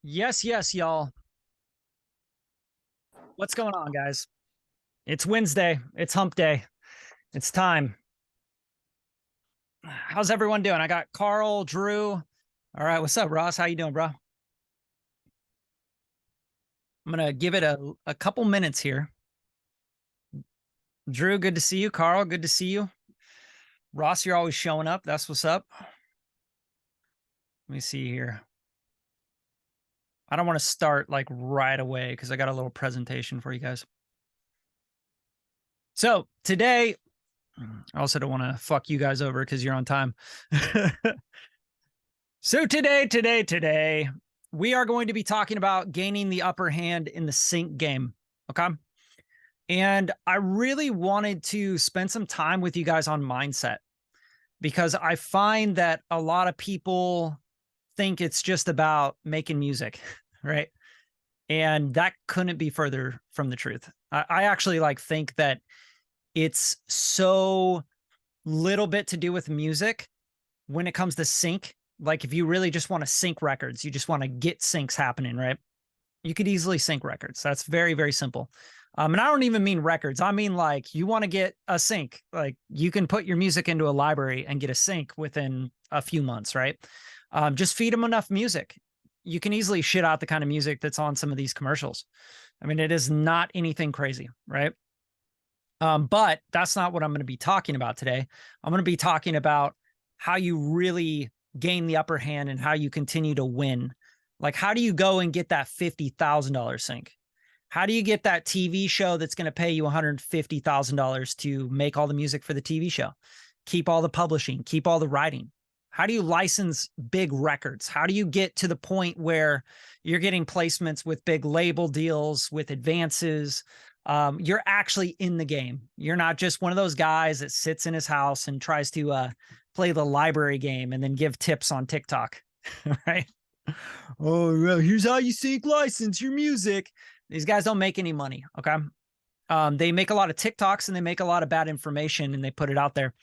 Yes, yes, y'all. What's going on, guys? It's Wednesday. It's hump day. It's time. How's everyone doing? I got Carl, Drew. All right, what's up, Ross? How you doing, bro? I'm gonna give it a couple minutes here. Drew, good to see you. Carl, good to see you. Ross, you're always showing up. That's what's up. Let me see here. I don't want to start like right away because I got a little presentation for you guys. So today, I also don't want to fuck you guys over because you're on time. So today, we are going to be talking about gaining the upper hand in the sync game. Okay. And I really wanted to spend some time with you guys on mindset because I find that a lot of people think it's just about making music, right? And that couldn't be further from the truth. I actually think that it's so little bit to do with music when it comes to sync. Like if you really just want to sync records, you just want to get syncs happening, right? You could easily sync records. That's very, very simple. And I don't even mean records. I mean, like you want to get a sync, like you can put your music into a library and get a sync within a few months, right? Just feed them enough music. You can easily shit out the kind of music that's on some of these commercials. I mean, it is not anything crazy, right? But that's not what I'm going to be talking about today. I'm going to be talking about how you really gain the upper hand and how you continue to win. Like, how do you go and get that $50,000 sync? How do you get that TV show that's going to pay you $150,000 to make all the music for the TV show? Keep all the publishing, keep all the writing. How do you license big records? How do you get to the point where you're getting placements with big label deals, with advances? You're actually in the game. You're not just one of those guys that sits in his house and tries to play the library game and then give tips on TikTok, right? Oh, well, here's how you sync license your music. These guys don't make any money, okay? They make a lot of TikToks and they make a lot of bad information and they put it out there.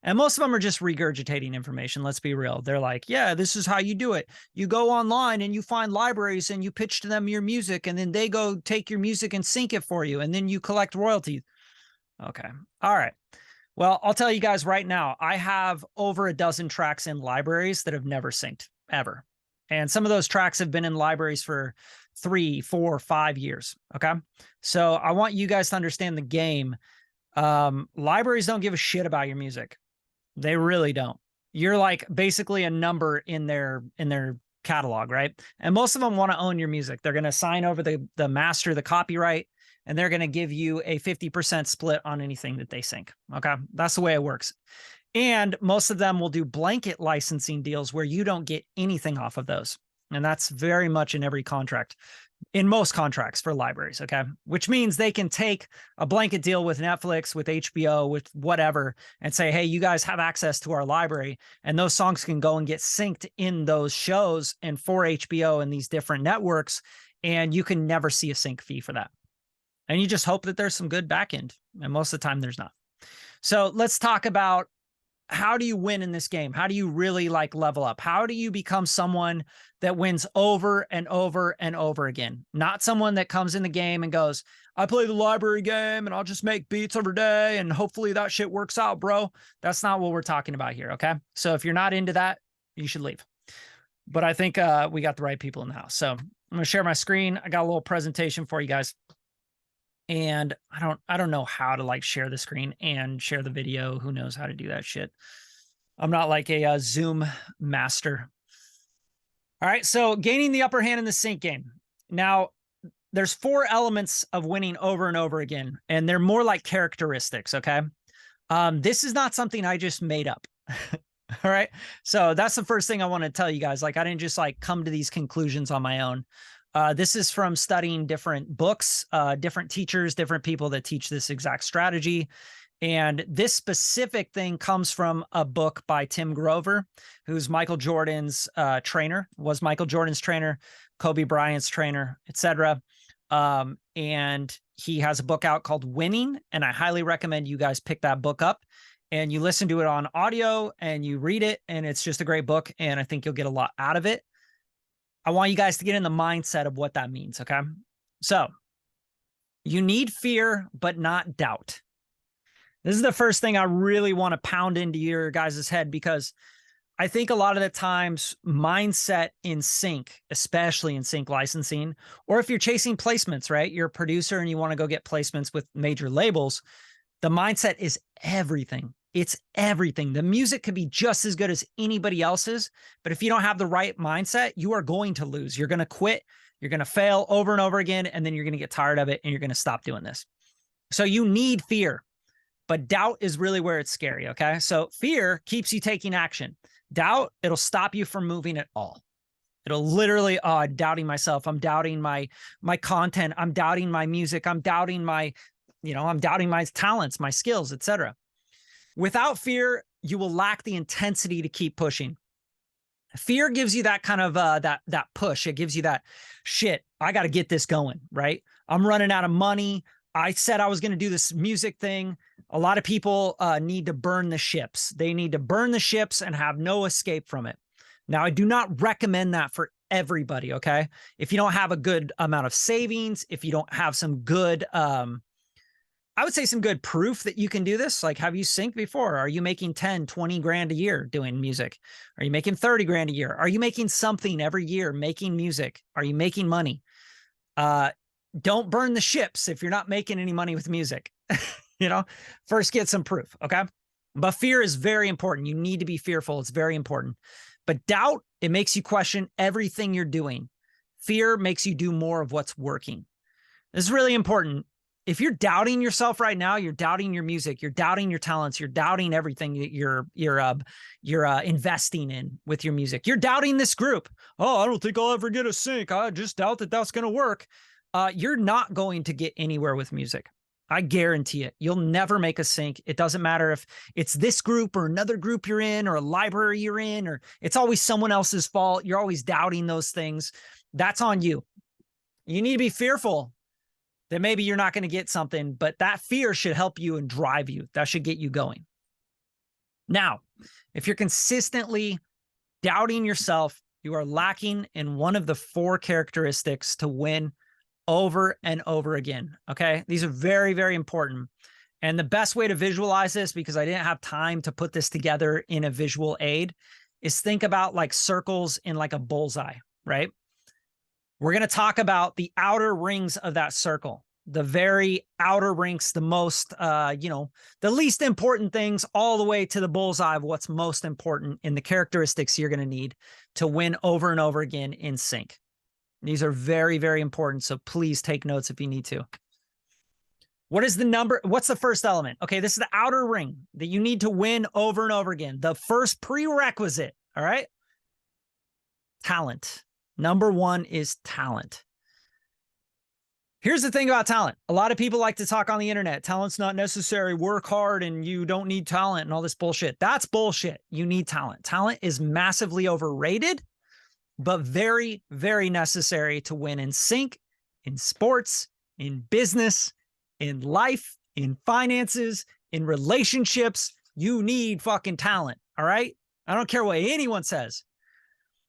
And most of them are just regurgitating information. Let's be real. They're like, yeah, this is how you do it. You go online and you find libraries and you pitch to them your music and then they go take your music and sync it for you. And then you collect royalties. Okay. All right. Well, I'll tell you guys right now, I have over a dozen tracks in libraries that have never synced ever. And some of those tracks have been in libraries for 3, 4, 5 years. Okay. So I want you guys to understand the game. Libraries don't give a shit about your music. They really don't. You're like basically a number in their catalog, right? And most of them want to own your music. They're going to sign over the master, the copyright, and they're going to give you a 50% split on anything that they sync. Okay. That's the way it works. And most of them will do blanket licensing deals where you don't get anything off of those. And that's very much in every contract, in most contracts for libraries. Okay. Which means they can take a blanket deal with Netflix, with HBO, with whatever, and say, hey, you guys have access to our library. And those songs can go and get synced in those shows and for HBO and these different networks. And you can never see a sync fee for that. And you just hope that there's some good backend. And most of the time there's not. So let's talk about how do you win in this game? How do you really level up? How do you become someone that wins over and over and over again? Not someone that comes in the game and goes, I play the library game and I'll just make beats every day and hopefully that shit works out, bro. That's not what we're talking about here, okay? So if you're not into that, you should leave. But I think we got the right people in the house. So I'm going to share my screen. I got a little presentation for you guys. And I don't know how to share the screen and share the video. Who knows how to do that shit? I'm not like a Zoom master. All right. So gaining the upper hand in the sync game. Now there's 4 elements of winning over and over again, and they're more like characteristics. Okay. This is not something I just made up. All right. So that's the first thing I want to tell you guys. I didn't just come to these conclusions on my own. This is from studying different books, different teachers, different people that teach this exact strategy. And this specific thing comes from a book by Tim Grover, who's Michael Jordan's trainer, was Michael Jordan's trainer, Kobe Bryant's trainer, etc. And he has a book out called Winning. And I highly recommend you guys pick that book up and you listen to it on audio and you read it. And it's just a great book. And I think you'll get a lot out of it. I want you guys to get in the mindset of what that means, okay? So you need fear, but not doubt. This is the first thing I really want to pound into your guys' head, because I think a lot of the times mindset in sync, especially in sync licensing, or if you're chasing placements, right? You're a producer and you want to go get placements with major labels. The mindset is everything. It's everything. The music could be just as good as anybody else's, but if you don't have the right mindset, you are going to lose. You're going to quit. You're going to fail over and over again, and then you're going to get tired of it and you're going to stop doing this. So you need fear, but doubt is really where it's scary, okay? So fear keeps you taking action. Doubt, it'll stop you from moving at all. It'll literally, I'm doubting myself. I'm doubting my content. I'm doubting my music. I'm doubting my, I'm doubting my talents, my skills, etc. Without fear, you will lack the intensity to keep pushing. Fear gives you that kind of that push. It gives you that shit. I got to get this going, right? I'm running out of money. I said I was going to do this music thing. A lot of people need to burn the ships. They need to burn the ships and have no escape from it. Now, I do not recommend that for everybody, okay? If you don't have a good amount of savings, if you don't have some good, I would say some good proof that you can do this. Like, have you synced before? Are you making 10, 20 grand a year doing music? Are you making 30 grand a year? Are you making something every year making music? Are you making money? Don't burn the ships if you're not making any money with music. First get some proof, okay? But fear is very important. You need to be fearful. It's very important. But doubt, it makes you question everything you're doing. Fear makes you do more of what's working. This is really important. If you're doubting yourself right now, you're doubting your music, you're doubting your talents, you're doubting everything that you're investing in with your music. You're doubting this group. Oh, I don't think I'll ever get a sync. I just doubt that that's going to work. You're not going to get anywhere with music. I guarantee it. You'll never make a sync. It doesn't matter if it's this group or another group you're in or a library you're in, or it's always someone else's fault. You're always doubting those things. That's on you. You need to be fearful that maybe you're not going to get something, but that fear should help you and drive you. That should get you going. Now, if you're consistently doubting yourself, you are lacking in one of the 4 characteristics to win over and over again. Okay. These are very, very important. And the best way to visualize this, because I didn't have time to put this together in a visual aid, is think about like circles in like a bullseye, right? We're going to talk about the outer rings of that circle, the very outer rings, the most, the least important things, all the way to the bullseye of what's most important in the characteristics you're going to need to win over and over again in sync. These are very, very important. So please take notes if you need to. What is the number? What's the first element? Okay, this is the outer ring that you need to win over and over again. The first prerequisite, all right? Talent. Number 1 is talent. Here's the thing about talent. A lot of people like to talk on the internet. Talent's not necessary. Work hard and you don't need talent and all this bullshit. That's bullshit. You need talent. Talent is massively overrated, but very, very necessary to win in sync, in sports, in business, in life, in finances, in relationships. You need fucking talent, all right? I don't care what anyone says.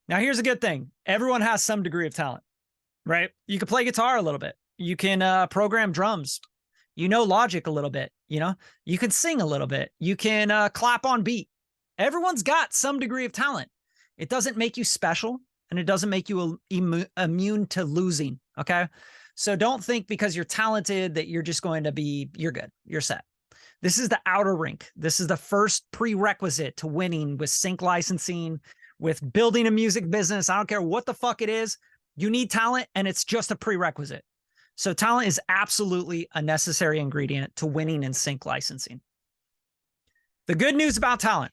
Now, here's a good thing. Everyone has some degree of talent, right? You can play guitar a little bit. You can program drums. You know Logic a little bit, You can sing a little bit. You can clap on beat. Everyone's got some degree of talent. It doesn't make you special. And it doesn't make you immune to losing, okay? So don't think because you're talented that you're just going to be, you're good, you're set. This is the outer rink. This is the first prerequisite to winning with sync licensing, with building a music business. I don't care what the fuck it is. You need talent, and it's just a prerequisite. So talent is absolutely a necessary ingredient to winning in sync licensing. The good news about talent.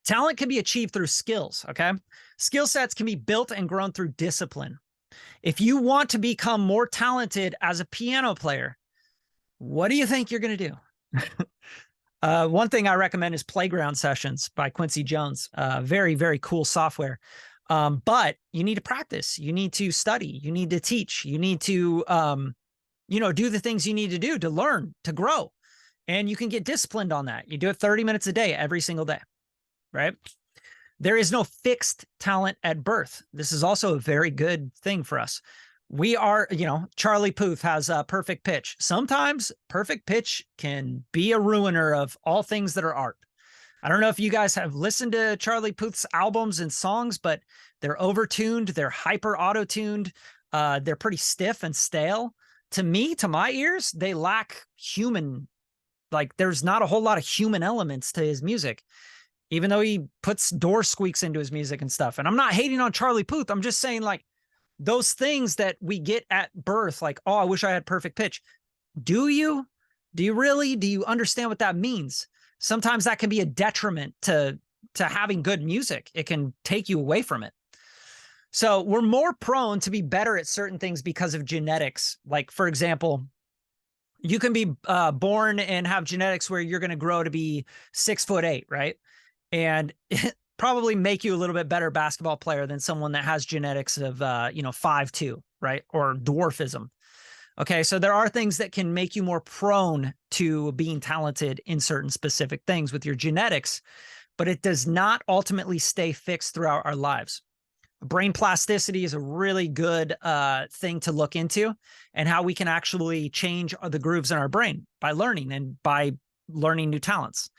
Talent can be achieved through skills, okay? Skill sets can be built and grown through discipline. If you want to become more talented as a piano player, what do you think you're going to do? One thing I recommend is Playground Sessions by Quincy Jones. Very, very cool software. But you need to practice. You need to study. You need to teach. You need to, do the things you need to do to learn, to grow. And you can get disciplined on that. You do it 30 minutes a day, every single day. Right? There is no fixed talent at birth. This is also a very good thing for us. We are, Charlie Puth has a perfect pitch. Sometimes perfect pitch can be a ruiner of all things that are art. I don't know if you guys have listened to Charlie Puth's albums and songs, but they're overtuned, they're hyper auto-tuned, they're pretty stiff and stale. To me, to my ears, they lack human, like there's not a whole lot of human elements to his music, even though he puts door squeaks into his music and stuff. And I'm not hating on Charlie Puth. I'm just saying, like, those things that we get at birth, like, oh, I wish I had perfect pitch. Do you? Do you really? Do you understand what that means? Sometimes that can be a detriment to having good music. It can take you away from it. So we're more prone to be better at certain things because of genetics. Like, for example, you can be born and have genetics where you're going to grow to be 6'8", right? And probably make you a little bit better basketball player than someone that has genetics of, 5'2", right? Or dwarfism. Okay, so there are things that can make you more prone to being talented in certain specific things with your genetics, but it does not ultimately stay fixed throughout our lives. Brain plasticity is a really good thing to look into, and how we can actually change the grooves in our brain by learning and by learning new talents.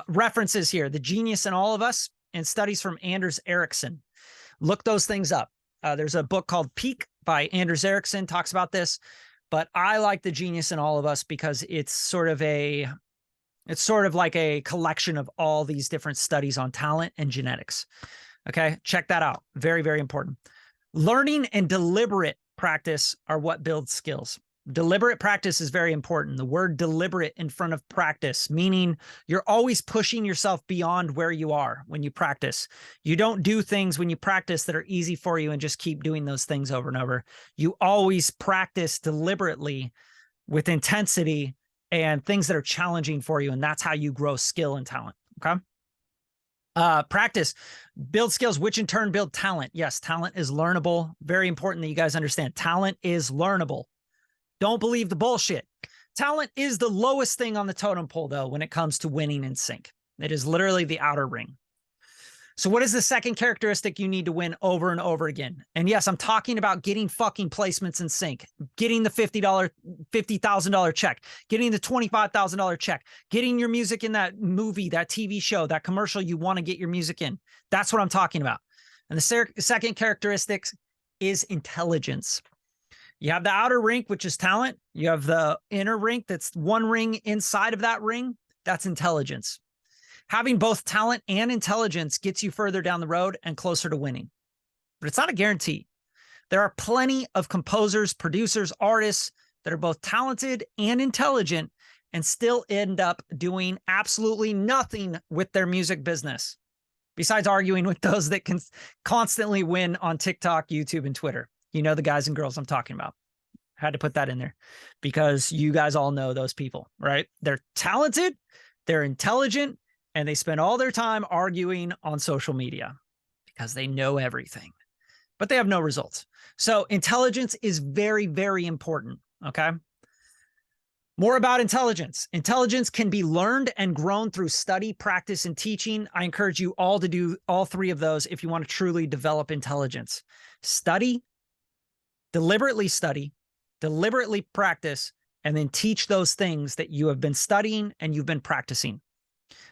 References here, The Genius in All of Us and studies from Anders Ericsson. Look those things up. There's a book called Peak by Anders Ericsson, talks about this, but I like The Genius in All of Us because it's sort of like a collection of all these different studies on talent and genetics. Okay, check that out. Very, very important. Learning and deliberate practice are what builds skills. Deliberate practice is very important. The word deliberate in front of practice, meaning you're always pushing yourself beyond where you are when you practice. You don't do things when you practice that are easy for you and just keep doing those things over and over. You always practice deliberately with intensity and things that are challenging for you. And that's how you grow skill and talent. Okay. Practice, build skills, which in turn build talent. Yes, talent is learnable. Very important that you guys understand. Talent is learnable. Don't believe the bullshit. Talent is the lowest thing on the totem pole, though, when it comes to winning in sync. It is literally the outer ring. So what is the second characteristic you need to win over and over again? And yes, I'm talking about getting fucking placements in sync, getting the $50,000 check, getting the $25,000 check, getting your music in that movie, that TV show, that commercial you want to get your music in. That's what I'm talking about. And the second characteristic is intelligence. You have the outer rink, which is talent. You have the inner rink, that's one ring inside of that ring. That's intelligence. Having both talent and intelligence gets you further down the road and closer to winning. But it's not a guarantee. There are plenty of composers, producers, artists that are both talented and intelligent and still end up doing absolutely nothing with their music business, besides arguing with those that can constantly win on TikTok, YouTube, and Twitter. You know the guys and girls I'm talking about. Had to put that in there because you guys all know those people, right? They're talented, they're intelligent, and they spend all their time arguing on social media because they know everything, but they have no results. So intelligence is very, very important, okay? More about intelligence. Intelligence can be learned and grown through study, practice, and teaching. I encourage you all to do all three of those if you want to truly develop intelligence. Study, deliberately practice, and then teach those things that you have been studying and you've been practicing.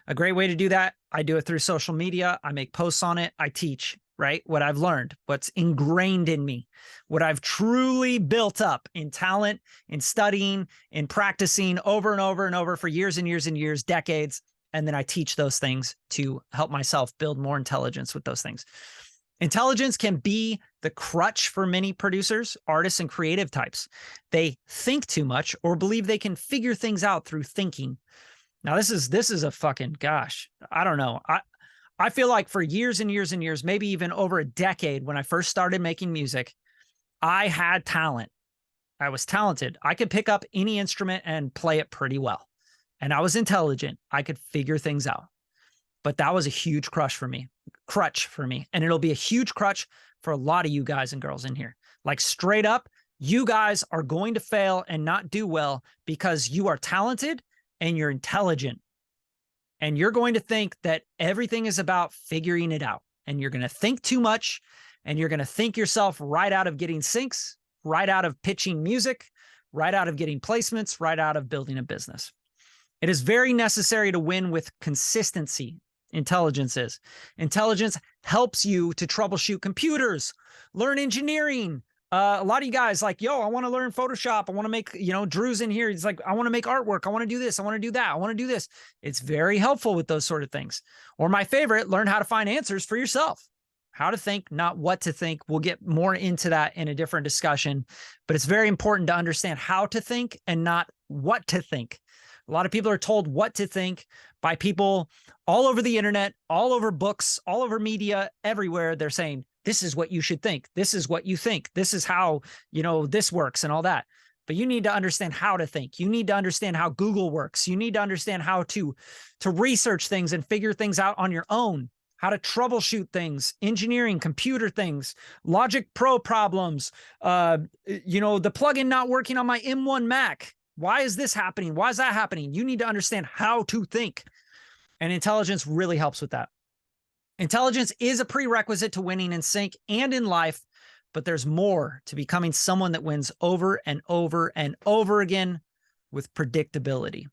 A great way to do that, I do it through social media. I make posts on it. I teach, right? What I've learned, what's ingrained in me, what I've truly built up in talent, in studying, in practicing over and over and over for years and years and years, decades. And then I teach those things to help myself build more intelligence with those things. Intelligence can be the crutch for many producers, artists, and creative types. They think too much or believe they can figure things out through thinking. Now, this is a fucking, gosh, I don't know. I feel like for years and years and years, maybe even over a decade, when I first started making music, I had talent. I was talented. I could pick up any instrument and play it pretty well. And I was intelligent. I could figure things out. But that was a huge crutch for me. And it'll be a huge crutch for a lot of you guys and girls in here. Like straight up, you guys are going to fail and not do well because you are talented and you're intelligent. And you're going to think that everything is about figuring it out. And you're going to think too much, and you're going to think yourself right out of getting syncs, right out of pitching music, right out of getting placements, right out of building a business. It is very necessary to win with consistency. Intelligence is. Intelligence helps you to troubleshoot computers, learn engineering. A lot of you guys like, yo, I want to learn Photoshop. I want to make, Drew's in here. He's like, I want to make artwork. I want to do this. I want to do that. I want to do this. It's very helpful with those sort of things. Or my favorite, learn how to find answers for yourself. How to think, not what to think. We'll get more into that in a different discussion, but it's very important to understand how to think and not what to think. A lot of people are told what to think by people all over the internet, all over books, all over media, everywhere. They're saying, this is what you should think. This is what you think. This is how, this works and all that. But you need to understand how to think. You need to understand how Google works. You need to understand how to research things and figure things out on your own, how to troubleshoot things, engineering, computer things, Logic Pro problems, the plugin not working on my M1 Mac. Why is this happening? Why is that happening? You need to understand how to think. And intelligence really helps with that. Intelligence is a prerequisite to winning in sync and in life, but there's more to becoming someone that wins over and over and over again with predictability.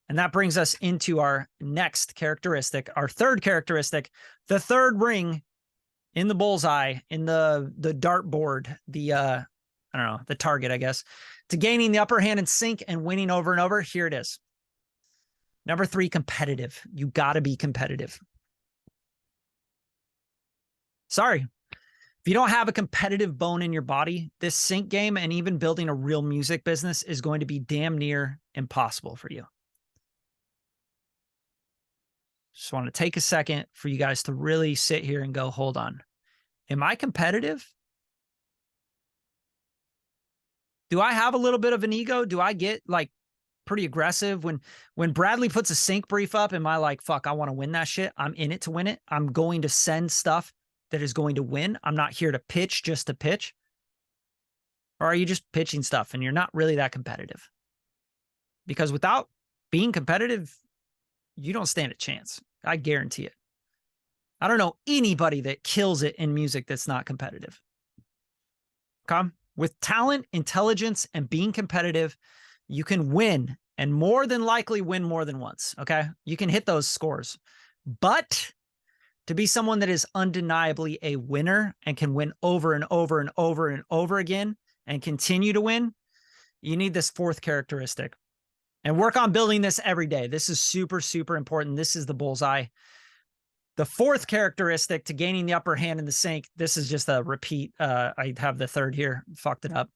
And that brings us into our next characteristic, our third characteristic, the third ring in the bullseye, in the dartboard, the target, I guess, to gaining the upper hand in sync and winning over and over. Here it is. Number 3, competitive. You got to be competitive. Sorry. If you don't have a competitive bone in your body, this sync game and even building a real music business is going to be damn near impossible for you. Just want to take a second for you guys to really sit here and go, hold on. Am I competitive? Do I have a little bit of an ego? Do I get like pretty aggressive when Bradley puts a sync brief up? Am I like, fuck, I want to win that shit. I'm in it to win it. I'm going to send stuff that is going to win. I'm not here to pitch just to pitch. Or are you just pitching stuff and you're not really that competitive? Because without being competitive, you don't stand a chance. I guarantee it. I don't know anybody that kills it in music that's not competitive. Okay? With talent, intelligence, and being competitive, you can win, and more than likely win more than once. Okay? You can hit those scores. But to be someone that is undeniably a winner and can win over and over and over and over again and continue to win, you need this fourth characteristic. And work on building this every day. This is super, super important. This is the bullseye. The fourth characteristic to gaining the upper hand in the sync, this is just a repeat. I have the third here, fucked it up.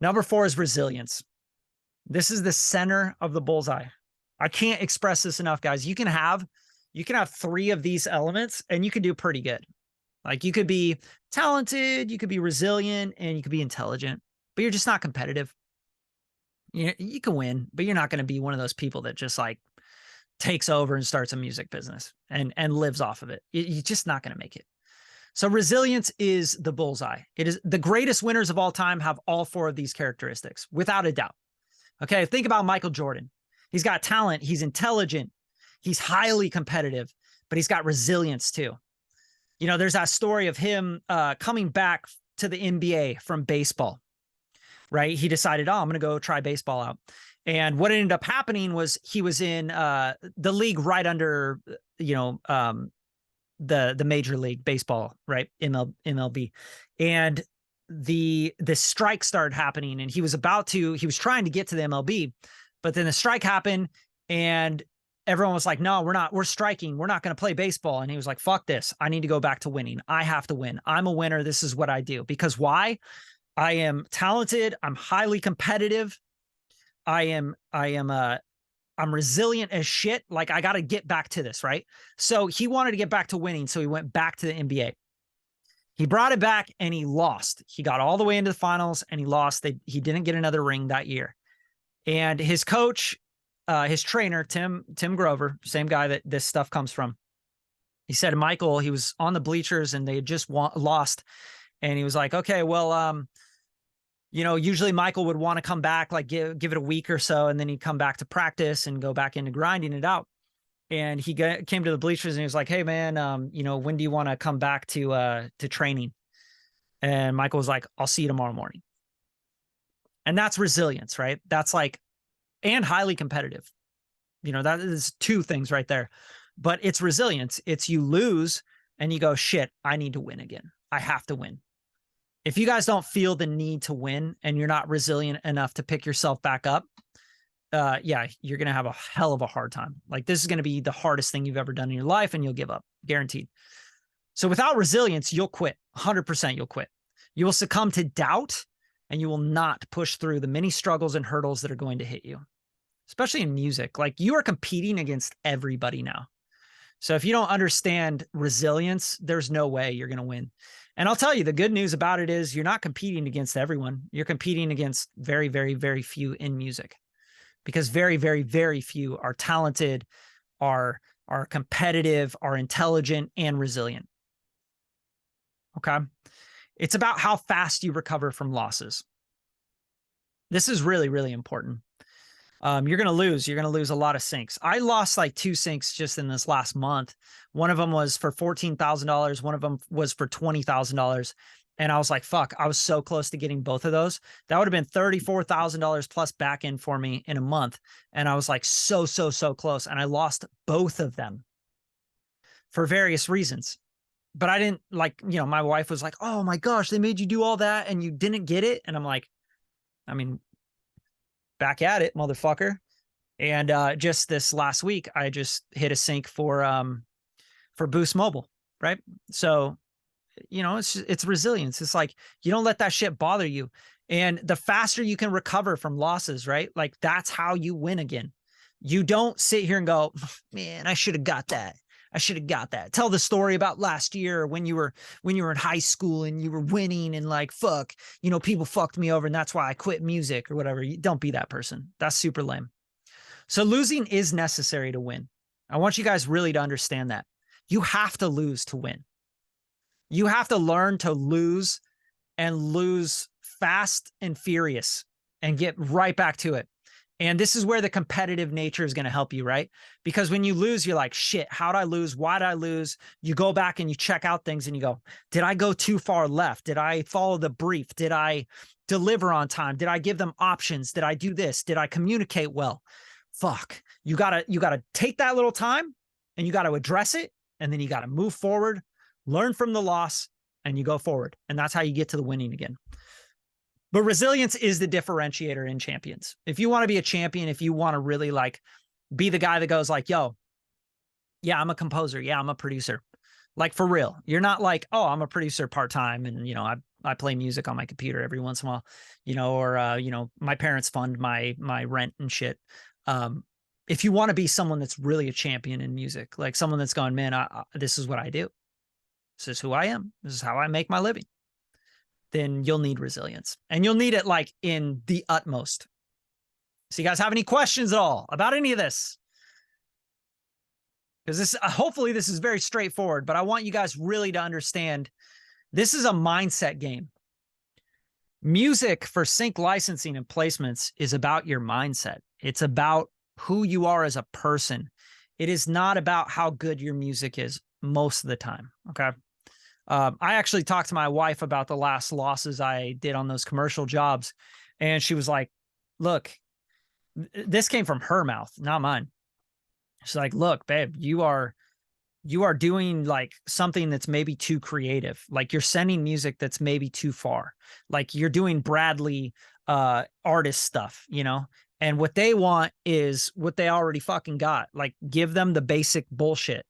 Number 4 is resilience. This is the center of the bullseye. I can't express this enough, guys. You can have 3 of these elements and you can do pretty good. Like you could be talented, you could be resilient, and you could be intelligent, but you're just not competitive. You can win, but you're not going to be one of those people that just like takes over and starts a music business and lives off of it. You're just not going to make it. So resilience is the bullseye. It is the greatest winners of all time have all 4 of these characteristics, without a doubt. Okay, think about Michael Jordan. He's got talent. He's intelligent. He's highly competitive, but he's got resilience too. There's that story of him coming back to the NBA from baseball. Right? He decided, I'm going to go try baseball out. And what ended up happening was he was in the league right under, the Major League Baseball, right? MLB. And the strike started happening, and he was trying to get to the MLB, but then the strike happened and everyone was like, no, we're striking. We're not going to play baseball. And he was like, fuck this. I need to go back to winning. I have to win. I'm a winner. This is what I do. Because why? I am talented. I'm highly competitive. I'm resilient as shit. Like I got to get back to this, right? So he wanted to get back to winning. So he went back to the NBA. He brought it back and he lost. He got all the way into the finals and he lost. He didn't get another ring that year. And his coach, his trainer, Tim Grover, same guy that this stuff comes from. He said to Michael, he was on the bleachers and they had just lost. And he was like, okay, well, usually Michael would want to come back, like give it a week or so, and then he'd come back to practice and go back into grinding it out. and he came to the bleachers and he was like, "Hey man, you know, when do you want to come back to training?" And Michael was like, "I'll see you tomorrow morning." And that's resilience, right? That's like, and highly competitive. You know, that is two things right there. But it's resilience. It's you lose and you go, shit, I need to win again. I have to win. If you guys don't feel the need to win and you're not resilient enough to pick yourself back up, yeah, you're going to have a hell of a hard time. Like, this is going to be the hardest thing you've ever done in your life, and you'll give up, guaranteed. So without resilience, you'll quit. 100% you'll quit. You will succumb to doubt, and you will not push through the many struggles and hurdles that are going to hit you, especially in music. Like, you are competing against everybody now. So if you don't understand resilience, there's no way you're going to win. And I'll tell you, the good news about it is you're not competing against everyone. You're competing against very, very, very few in music, because very, very, very few are talented, are competitive, are intelligent, and resilient. Okay. It's about how fast you recover from losses. This is really, really important. You're going to lose. You're going to lose a lot of syncs. I lost like 2 syncs just in this last month. One of them was for $14,000. One of them was for $20,000. And I was like, fuck, I was so close to getting both of those. That would have been $34,000 plus back end for me in a month. And I was like, so close. And I lost both of them for various reasons. But I didn't, like, you know, my wife was like, oh my gosh, they made you do all that and you didn't get it. And I'm like, I mean, back at it, motherfucker. And just this last week, I just hit a sync for Boost Mobile, right? So, you know, it's resilience. It's like, you don't let that shit bother you. And the faster you can recover from losses, right? Like, that's how you win again. You don't sit here and go, man, I should have got that. I should have got that. Tell the story about last year when you were in high school and you were winning and like, fuck, you know, people fucked me over and that's why I quit music or whatever. Don't be that person. That's super lame. So losing is necessary to win. I want you guys really to understand that. You have to lose to win. You have to learn to lose, and lose fast and furious, and get right back to it. And this is where the competitive nature is going to help you, right? Because when you lose, you're like, shit, how'd I lose? Why did I lose? You go back and you check out things and you go, did I go too far left? Did I follow the brief? Did I deliver on time? Did I give them options? Did I do this? Did I communicate well? Fuck. You gotta take that little time and you got to address it. And then you got to move forward, learn from the loss, and you go forward. And that's how you get to the winning again. But resilience is the differentiator in champions. If you want to be a champion, if you want to really like be the guy that goes like, yo, yeah, I'm a composer. Yeah, I'm a producer. Like, for real. You're not like, oh, I'm a producer part-time. And, you know, I play music on my computer every once in a while, you know, or, you know, my parents fund my rent and shit. If you want to be someone that's really a champion in music, like someone that's going, man, this is what I do. This is who I am. This is how I make my living. Then you'll need resilience, and you'll need it like in the utmost. So you guys have any questions at all about any of this? Because this, hopefully this is very straightforward, but I want you guys really to understand this is a mindset game. Music for sync licensing and placements is about your mindset. It's about who you are as a person. It is not about how good your music is most of the time. Okay. I actually talked to my wife about the last losses I did on those commercial jobs. And she was like, look, this came from her mouth, not mine. She's like, look, babe, you are doing like something that's maybe too creative. Like, you're sending music that's maybe too far. Like, you're doing Bradley artist stuff, you know? And what they want is what they already fucking got. Like, give them the basic bullshit.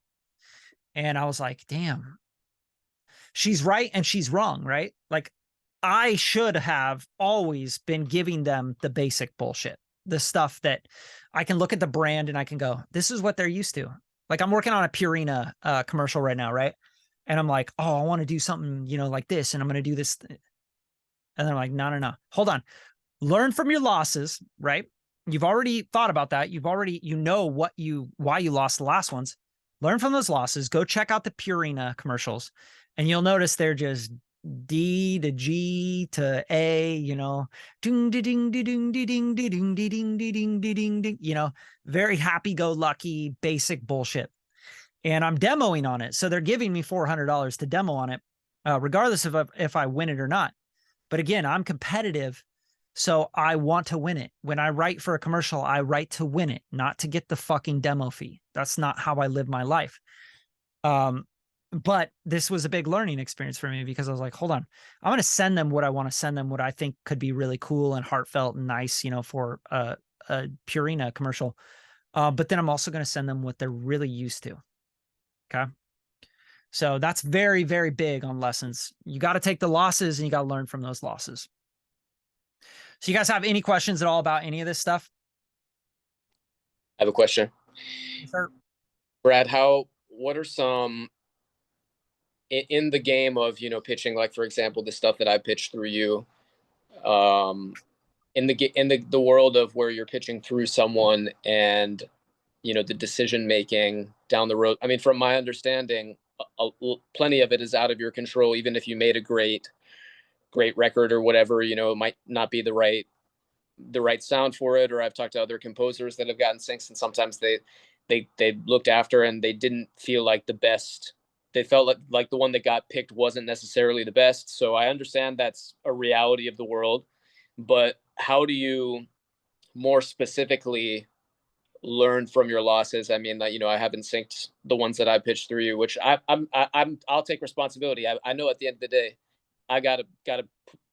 And I was like, damn. She's right and she's wrong, right? Like, I should have always been giving them the basic bullshit, the stuff that I can look at the brand and I can go, this is what they're used to. Like, I'm working on a Purina commercial right now, right? And I'm like, oh, I want to do something, you know, like this, and I'm going to do this. And then I'm like, no, hold on. Learn from your losses, right? You've already thought about that. You know why you lost the last ones. Learn from those losses. Go check out the Purina commercials. And you'll notice they're just D to G to A, you know, ding ding ding ding ding ding ding ding ding ding ding, you know, very happy-go-lucky basic bullshit. And I'm demoing on it. So they're giving me $400 to demo on it, regardless of if I win it or not. But again, I'm competitive, so I want to win it. When I write for a commercial, I write to win it, not to get the fucking demo fee. That's not how I live my life. But this was a big learning experience for me because I was like, hold on, I'm going to send them what I want to send them, what I think could be really cool and heartfelt and nice, you know, for a Purina commercial. But then I'm also going to send them what they're really used to. Okay. So that's very, very big on lessons. You got to take the losses and you got to learn from those losses. So you guys have any questions at all about any of this stuff? I have a question. Yes, sir. Brad, what are some in the game of, you know, pitching, like, for example, the stuff that I pitched through you, in the world of where you're pitching through someone and, you know, the decision making down the road. I mean, from my understanding, plenty of it is out of your control. Even if you made a great record or whatever, you know, it might not be the right sound for it. Or I've talked to other composers that have gotten syncs, and sometimes they looked after and they didn't feel like the best. They felt like the one that got picked wasn't necessarily the best. So I understand that's a reality of the world, but how do you more specifically learn from your losses? I mean, you know, I haven't synced the ones that I pitched through you, which I'll take responsibility. I know at the end of the day, I gotta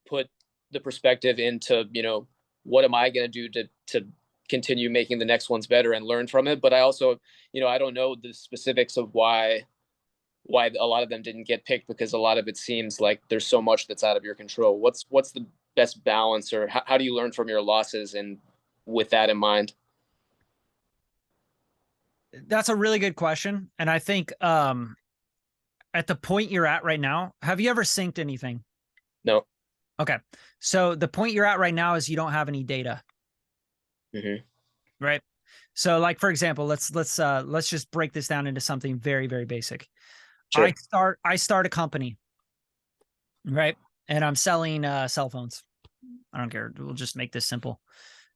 put the perspective into, you know, what am I gonna do to continue making the next ones better and learn from it. But I also, you know, I don't know the specifics of why a lot of them didn't get picked, because a lot of it seems like there's so much that's out of your control. What's the best balance, or how do you learn from your losses, and with that in mind? That's a really good question. And I think at the point you're at right now, have you ever synced anything? No. Okay. So the point you're at right now is you don't have any data. Mm-hmm. Right. So like, for example, let's just break this down into something very, very basic. Sure. I start a company, right? And I'm selling cell phones. I don't care. We'll just make this simple.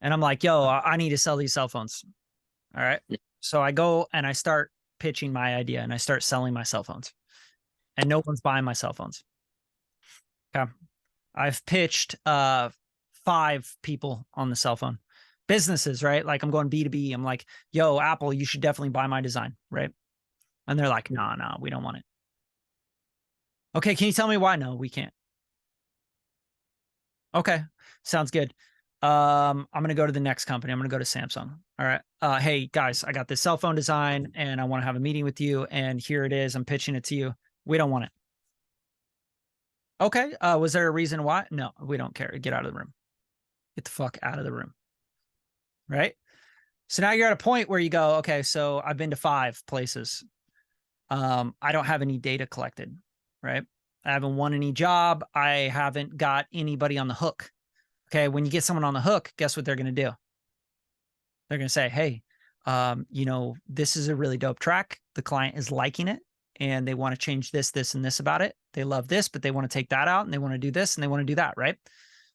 And I'm like, yo, I need to sell these cell phones. All right. So I go and I start pitching my idea and I start selling my cell phones. And no one's buying my cell phones. Okay. I've pitched 5 people on the cell phone. Businesses, right? Like I'm going B2B. I'm like, yo, Apple, you should definitely buy my design, right? And they're like, no, we don't want it. Okay, can you tell me why? No, we can't. Okay, sounds good. I'm gonna go to the next company. I'm gonna go to Samsung. All right. Hey guys, I got this cell phone design and I want to have a meeting with you. And here it is. I'm pitching it to you. We don't want it. Okay. Was there a reason why? No, we don't care. Get out of the room. Get the fuck out of the room. Right. So now you're at a point where you go, okay, so I've been to 5 places. I don't have any data collected, right? I haven't won any job. I haven't got anybody on the hook. Okay. When you get someone on the hook, guess what they're going to do? They're going to say, hey, you know, this is a really dope track. The client is liking it and they want to change this, this, and this about it. They love this, but they want to take that out and they want to do this and they want to do that, right?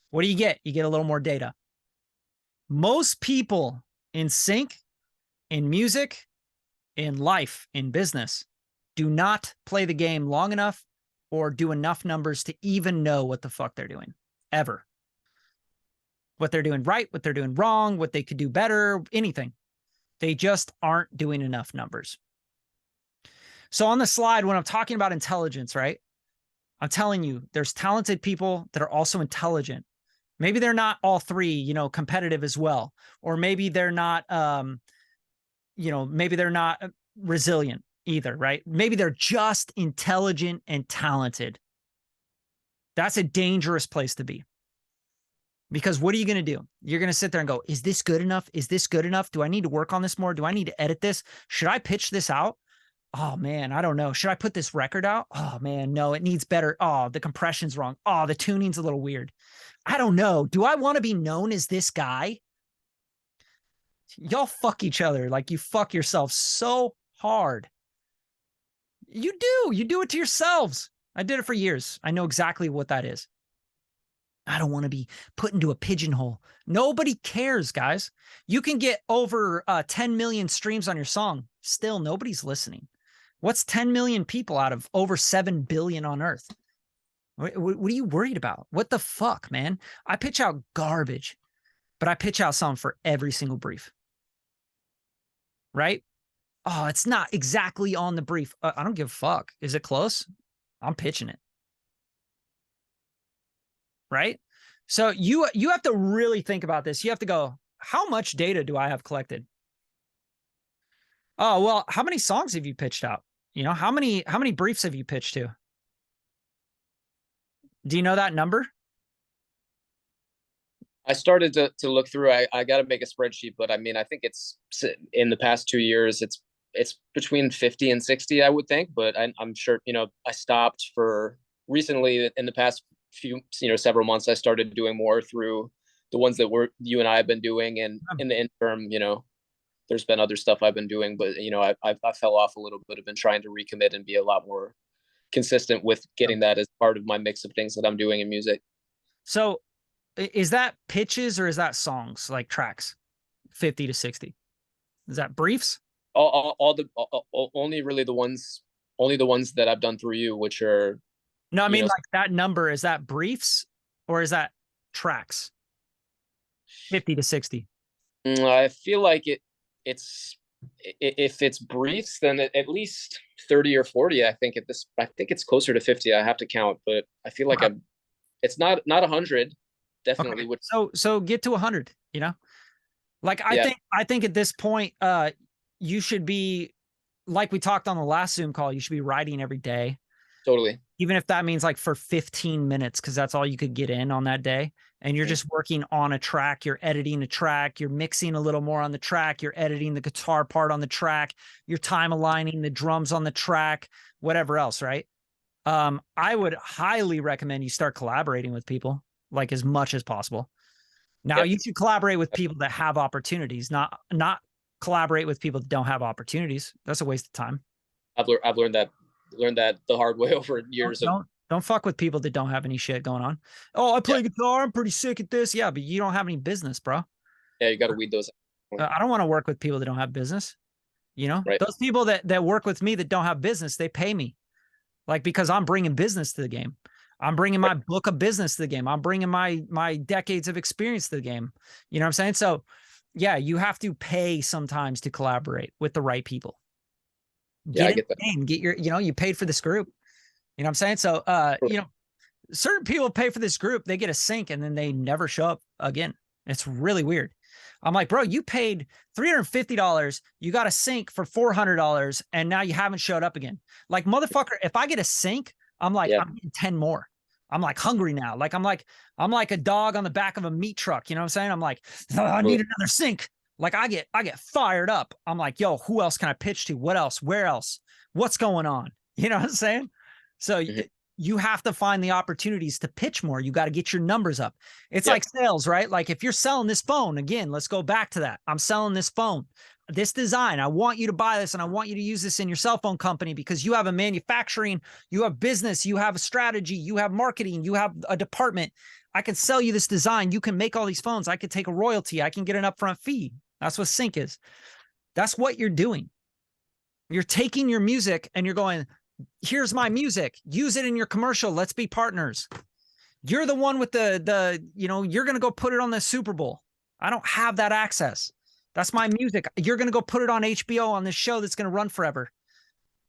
What do? You get a little more data. Most people in sync, in music, in life, in business, do not play the game long enough or do enough numbers to even know what the fuck they're doing, ever. What they're doing right, what they're doing wrong, what they could do better, anything. They just aren't doing enough numbers. So on the slide, when I'm talking about intelligence, right, I'm telling you, there's talented people that are also intelligent. Maybe they're not all 3, you know, competitive as well. Or maybe they're not, you know, maybe they're not resilient either, right? Maybe they're just intelligent and talented. That's a dangerous place to be. Because what are you going to do? You're going to sit there and go, is this good enough? Is this good enough? Do I need to work on this more? Do I need to edit this? Should I pitch this out? Oh man, I don't know. Should I put this record out? Oh man, no, it needs better. Oh, the compression's wrong. Oh, the tuning's a little weird. I don't know. Do I want to be known as this guy? Y'all fuck each other like you fuck yourself so hard. You do it to yourselves. I did it for years. I know exactly what that is. I don't want to be put into a pigeonhole. Nobody cares, guys. You can get over 10 million streams on your song. Still, nobody's listening. What's 10 million people out of over 7 billion on Earth? What are you worried about? What the fuck, man? I pitch out garbage, but I pitch out something for every single brief. Right? Oh, it's not exactly on the brief. I don't give a fuck. Is it close? I'm pitching it. Right? So you have to really think about this. You have to go, how much data do I have collected? Oh, well, how many songs have you pitched out? You know, how many briefs have you pitched to? Do you know that number? I started to look through. I got to make a spreadsheet, but I mean, I think it's in the past 2 years, it's between 50 and 60, I would think. But I'm sure, you know, I stopped for recently in the past few, you know, several months. I started doing more through the ones that you and I have been doing, and in the interim, you know, there's been other stuff I've been doing, but you know, I fell off a little bit. I've been trying to recommit and be a lot more consistent with getting that as part of my mix of things that I'm doing in music. So is that pitches or is that songs, like tracks? 50 to 60? Is that briefs? Only really the ones, only the ones that I've done through you, which are, No, I mean, know, like that number, is that briefs or is that tracks? 50 to 60. I feel like it's if it's briefs, then at least 30 or 40. I think I think it's closer to 50. I have to count, but I feel like Okay. it's not 100, definitely. Okay. So get to 100, you know? Like Yeah, I think at this point, you should be, like we talked on the last Zoom call, you should be writing every day, totally. even if that means like for 15 minutes, because that's all you could get in on that day. And you're just working on a track, you're editing a track, you're mixing a little more on the track, you're editing the guitar part on the track, you're time aligning the drums on the track, whatever else, right? I would highly recommend you start collaborating with people like as much as possible. Now Yep. you should collaborate with people that have opportunities, not collaborate with people that don't have opportunities. That's a waste of time. I've learned that the hard way over Don't years of. don't fuck with people that don't have any shit going on. Oh, I Yeah, play guitar. I'm pretty sick at this. Yeah, but you don't have any business, bro. yeah, you got to weed those out. I don't want to work with people that don't have business. You know, Right. those people that work with me that don't have business, they pay me, like, because I'm bringing business to the game. I'm bringing my book of business to the game. I'm bringing my decades of experience to the game. You know what I'm saying? So, yeah, you have to pay sometimes to collaborate with the right people. Yeah, Get I in get that. the game. Get your, you know, you paid for this group. You know what I'm saying? So, you know, certain people pay for this group, they get a sync and then they never show up again. It's really weird. I'm like, bro, you paid $350. You got a sync for $400 and now you haven't showed up again. Like, motherfucker, if I get a sync, I'm like, Yeah. I'm getting 10 more. I'm like hungry now. Like, I'm like a dog on the back of a meat truck. You know what I'm saying? I'm like, oh, I need another sync. Like, I get fired up. I'm like, yo, who else can I pitch to? What else? Where else? What's going on? You know what I'm saying? So you have to find the opportunities to pitch more. You got to get your numbers up. It's like sales, right? Like if you're selling this phone, again, let's go back to that. I'm selling this phone, this design. I want you to buy this and I want you to use this in your cell phone company because you have a manufacturing, you have business, you have a strategy, you have marketing, you have a department. I can sell you this design. You can make all these phones. I could take a royalty. I can get an upfront fee. That's what sync is. That's what you're doing. You're taking your music and you're going, here's my music. Use it in your commercial. Let's be partners. You're the one with the you know, you're going to go put it on the Super Bowl. I don't have that access. That's my music. You're going to go put it on HBO on this show that's going to run forever.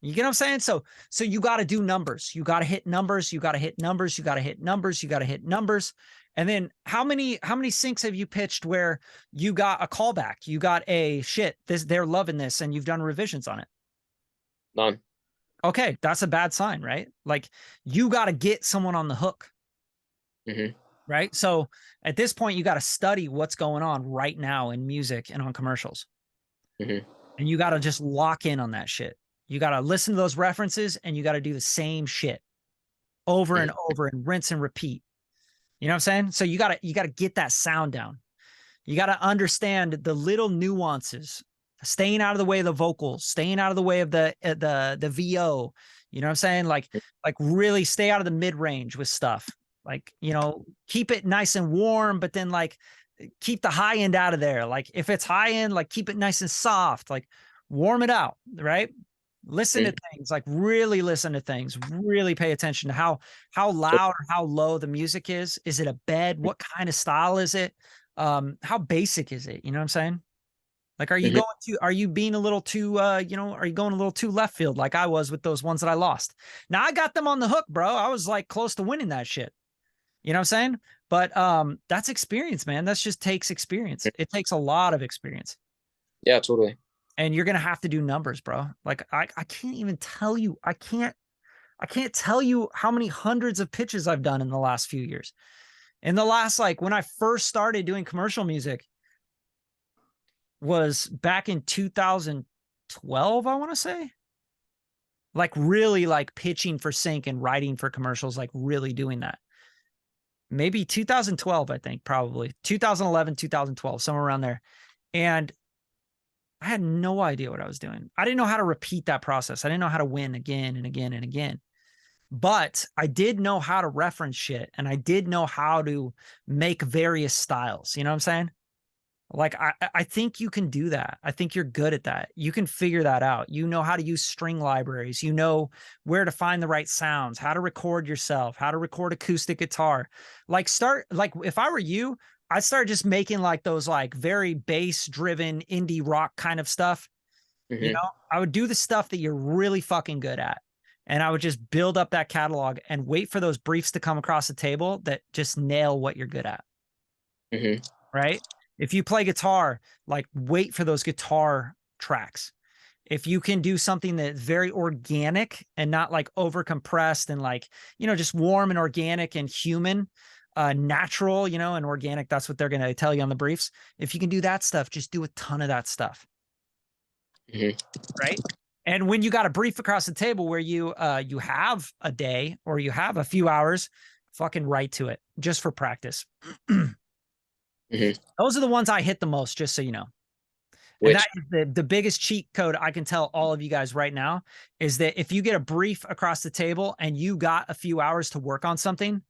You get what I'm saying? So you got to do numbers. You got to hit numbers. You got to hit numbers. You got to hit numbers. You got to hit numbers. And then how many syncs have you pitched where you got a callback? You got a shit, they're loving this and you've done revisions on it? None. Okay, that's a bad sign, right? Like you got to get someone on the hook, right? So at this point, you got to study what's going on right now in music and on commercials. And you got to just lock in on that shit. You got to listen to those references and you got to do the same shit over and over and rinse and repeat. You know what I'm saying? So you got to get that sound down. You got to understand the little nuances staying out of the way of the vocals, staying out of the way of the VO. You know what I'm saying? Like really stay out of the mid range with stuff. Like, you know, keep it nice and warm, but then like keep the high end out of there. Like if it's high end, like keep it nice and soft, like warm it out, right? Listen to things, like really listen to things, really pay attention to how loud or how low the music is. Is it a bed? What kind of style is it? How basic is it? You know what I'm saying? Like, are you being a little too, you know, are you going a little too left field like I was with those ones that I lost? Now I got them on the hook, bro. I was like close to winning that shit. You know what I'm saying? But that's experience, man. That's just takes experience. It takes a lot of experience. Yeah, totally. And you're gonna have to do numbers, bro. Like I can't even tell you, I can't tell you how many hundreds of pitches I've done in the last few years. In the last, like when I first started doing commercial music was back in 2012, I want to say. Like really like pitching for sync and writing for commercials, like really doing that. Maybe 2012, I think, probably 2011, 2012, somewhere around there. And I had no idea what I was doing. I didn't know how to repeat that process. I didn't know how to win again and again and again. But I did know how to reference shit, and I did know how to make various styles. You know what I'm saying? Like, I think you can do that. I think you're good at that. You can figure that out. You know how to use string libraries. You know where to find the right sounds, how to record yourself, how to record acoustic guitar. Like if I were you, I'd start just making like those like very bass driven indie rock kind of stuff. You know, I would do the stuff that you're really fucking good at. And I would just build up that catalog and wait for those briefs to come across the table that just nail what you're good at. Right? If you play guitar, like wait for those guitar tracks. If you can do something that's very organic and not like over compressed and like, you know, just warm and organic and human, natural, you know, and organic, that's what they're going to tell you on the briefs. If you can do that stuff, just do a ton of that stuff. Right. And when you got a brief across the table where you have a day or you have a few hours, fucking write to it just for practice. Those are the ones I hit the most, just so you know. And that is the biggest cheat code I can tell all of you guys right now is that if you get a brief across the table and you got a few hours to work on something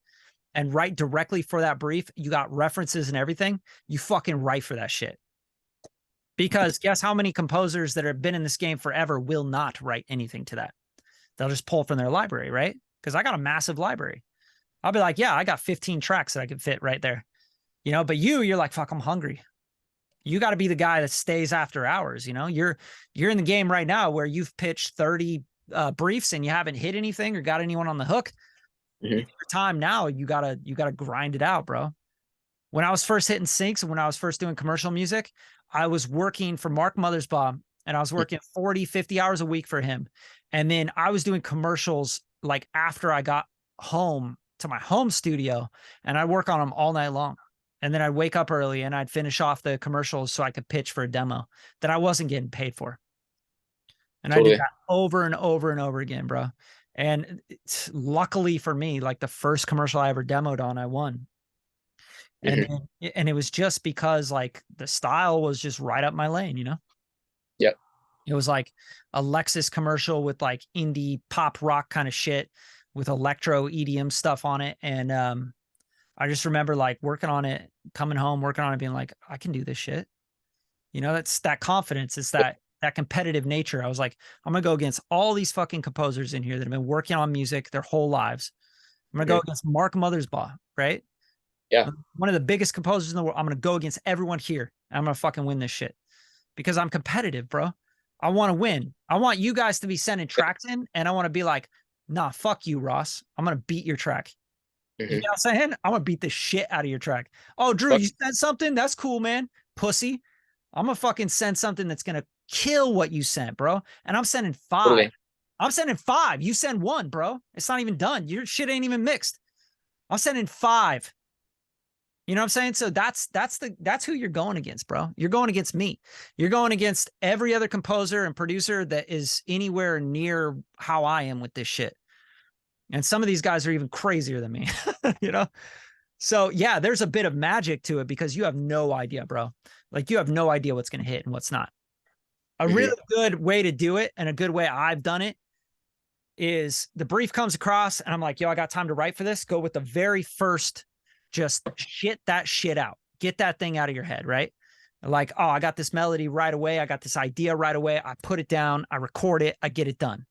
and write directly for that brief, you got references and everything, you fucking write for that shit. Because guess how many composers that have been in this game forever will not write anything to that? They'll just pull from their library, right? Because I got a massive library. I'll be like, yeah, I got 15 tracks that I could fit right there. You know, but you're like, fuck, I'm hungry. You got to be the guy that stays after hours. You know, you're in the game right now where you've pitched 30 briefs and you haven't hit anything or got anyone on the hook. Your time now, you gotta grind it out, bro. When I was first hitting syncs and when I was first doing commercial music, I was working for Mark Mothersbaugh and I was working 40, 50 hours a week for him. And then I was doing commercials like after I got home to my home studio and I'd work on them all night long. And then I'd wake up early and I'd finish off the commercials so I could pitch for a demo that I wasn't getting paid for. And I did that over and over and over again, bro. And luckily for me, like the first commercial I ever demoed on, I won. And it was just because like the style was just right up my lane, you know? Yep. It was like a Lexus commercial with like indie pop rock kind of shit with electro EDM stuff on it. And I just remember like working on it, coming home, working on it, being like, I can do this shit. You know, that's that confidence. It's that competitive nature. I was like, I'm going to go against all these fucking composers in here that have been working on music their whole lives. I'm going to go against Mark Mothersbaugh, right? Yeah. One of the biggest composers in the world. I'm going to go against everyone here. I'm going to fucking win this shit because I'm competitive, bro. I want to win. I want you guys to be sending tracks in and I want to be like, nah, fuck you, Ross. I'm going to beat your track. You know what I'm saying? I'm going to beat the shit out of your track. Oh, Drew, you sent something? That's cool, man. Pussy. I'm going to fucking send something that's going to kill what you sent, bro. And I'm sending 5. Totally. I'm sending 5. You send 1, bro. It's not even done. Your shit ain't even mixed. I'm sending 5. You know what I'm saying? So that's who you're going against, bro. You're going against me. You're going against every other composer and producer that is anywhere near how I am with this shit. And some of these guys are even crazier than me, you know? So yeah, there's a bit of magic to it because you have no idea, bro. Like you have no idea what's going to hit and what's not. A really good way to do it, and a good way I've done it, is the brief comes across and I'm like, yo, I got time to write for this. Go with the very first, just shit that shit out. Get that thing out of your head, right? Like, oh, I got this melody right away. I got this idea right away. I put it down, I record it, I get it done.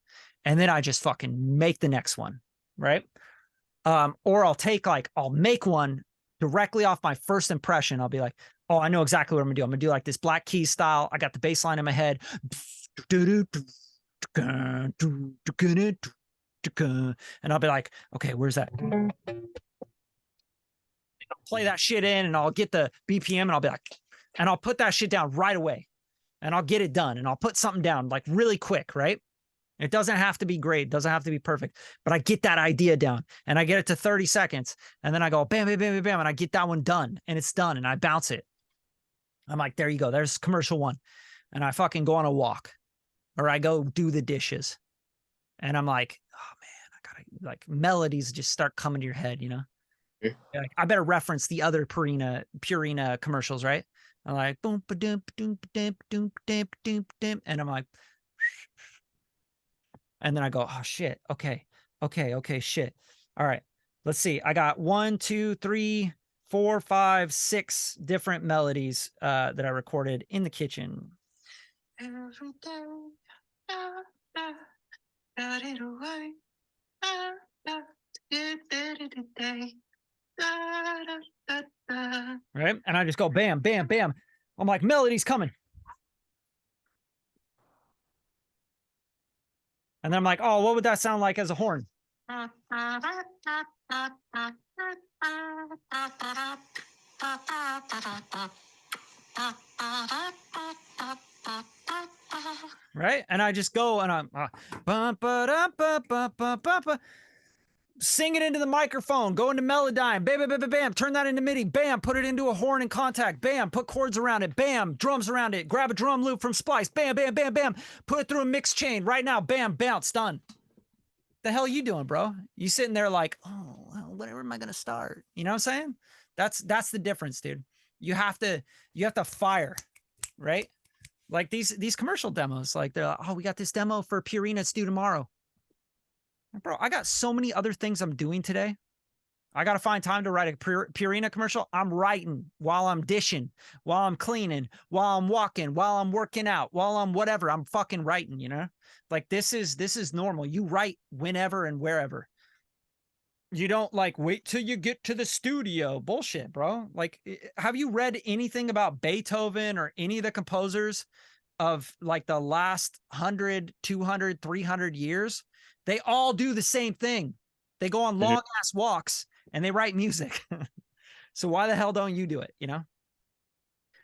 And then I just fucking make the next one, right? Or I'll make one directly off my first impression. I'll be like, oh, I know exactly what I'm gonna do. I'm gonna do like this Black Keys style. I got the bass line in my head. And I'll be like, okay, where's that? I'll play that shit in and I'll get the BPM and I'll be like, and I'll put that shit down right away and I'll get it done and I'll put something down like really quick, right? It doesn't have to be great, it doesn't have to be perfect, but I get that idea down and I get it to 30 seconds and then I go bam, bam, bam, bam, bam, and I get that one done and it's done and I bounce it. I'm like, there you go, there's commercial one. And I fucking go on a walk or I go do the dishes. And I'm like, oh man, I gotta, like, melodies just start coming to your head, you know? Like, I better reference the other Purina commercials, right? I'm like, boom, ba-doom, ba-doom, ba-doom, ba-doom, ba-doom, ba-doom, ba-doom, and I'm like, and then I go, oh shit, okay, shit. All right, let's see. I got 1, 2, 3, 4, 5, 6 different melodies that I recorded in the kitchen. Every day, got it away. Right? And I just go bam, bam, bam. I'm like, melody's coming. And then I'm like, oh, what would that sound like as a horn? Right? And I just go and I'm sing it into the microphone, go into Melodyne, bam, bam, bam, bam, bam, turn that into MIDI, bam, put it into a horn in Contact, bam, put chords around it, bam, drums around it, grab a drum loop from Splice, bam, bam, bam, bam, put it through a mix chain right now, bam, bounce, done. The hell you doing, bro? You sitting there like, oh, well, whatever am I gonna start? You know what I'm saying? That's the difference, dude. You have to fire, right? Like these commercial demos, like they're like, oh, we got this demo for Purina, it's due tomorrow. Bro, I got so many other things I'm doing today. I got to find time to write a Purina commercial. I'm writing while I'm dishing, while I'm cleaning, while I'm walking, while I'm working out, while I'm whatever. I'm fucking writing, you know? Like this is normal. You write whenever and wherever. You don't like wait till you get to the studio. Bullshit, bro. Like, have you read anything about Beethoven or any of the composers of like the last 100, 200, 300 years? They all do the same thing. They go on long ass walks and they write music. So why the hell don't you do it? You know?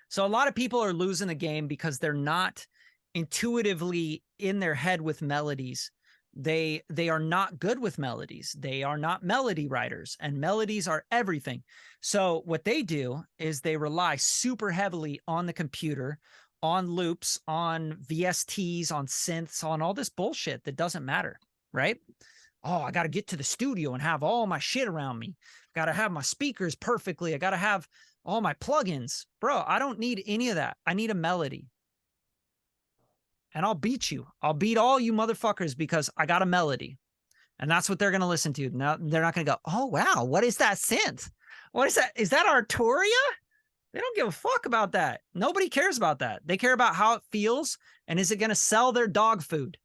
So a lot of people are losing the game because they're not intuitively in their head with melodies. They are not good with melodies. They are not melody writers, and melodies are everything. So what they do is they rely super heavily on the computer, on loops, on VSTs, on synths, on all this bullshit that doesn't matter. Right? Oh, I got to get to the studio and have all my shit around me. Got to have my speakers perfectly. I got to have all my plugins. Bro, I don't need any of that. I need a melody. And I'll beat you. I'll beat all you motherfuckers because I got a melody. And that's what they're going to listen to. Now they're not going to go, oh, wow, what is that synth? What is that? Is that Arturia? They don't give a fuck about that. Nobody cares about that. They care about how it feels and is it going to sell their dog food?